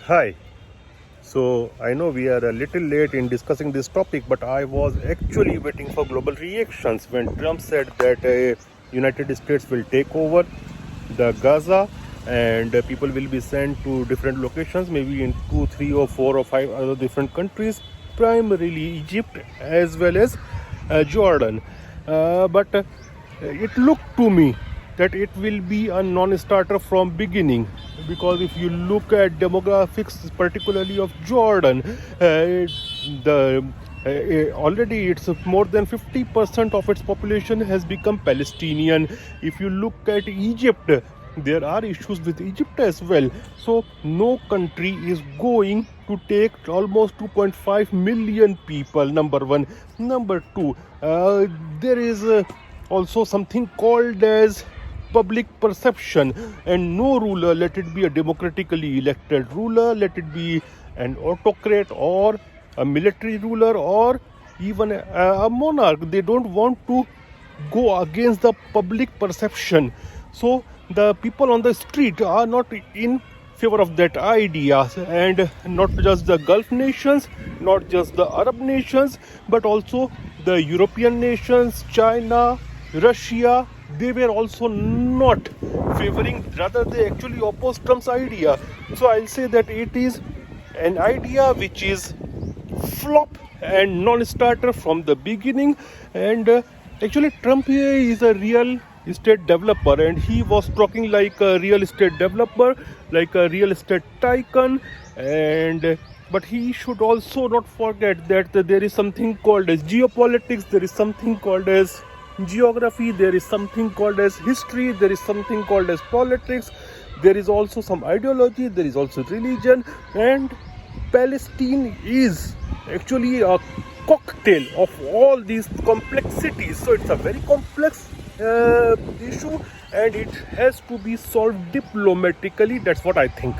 Hi. So I know we are a little late in discussing this topic, but I was actually waiting for global reactions when Trump said that United States will take over the Gaza and people will be sent to different locations, maybe in 2, 3, or 4 or 5 other different countries, primarily Egypt as well as Jordan. But it looked to me that it will be a non-starter from beginning, because if you look at demographics, particularly of Jordan, the already it's more than 50% of its population has become Palestinian. If you look at Egypt, there are issues with Egypt as well. So no country is going to take almost 2.5 million people, number one. Number two, there is also something called as public perception, and no ruler, let it be a democratically elected ruler, let it be an autocrat or a military ruler or even a monarch, they don't want to go against the public perception. So the people on the street are not in favor of that idea, and not just the Gulf nations, not just the Arab nations, but also the European nations, China, Russia, they were also not favoring, rather they actually opposed Trump's idea. So I'll say that it is an idea which is flop and non-starter from the beginning. And actually Trump here is a real estate developer, and he was talking like a real estate developer, like a real estate tycoon. And but he should also not forget that there is something called as geopolitics, there is something called as geography, there is something called as history, there is something called as politics, there is also some ideology, there is also religion, and Palestine is actually a cocktail of all these complexities. So it's a very complex issue, and it has to be solved diplomatically. That's what I think.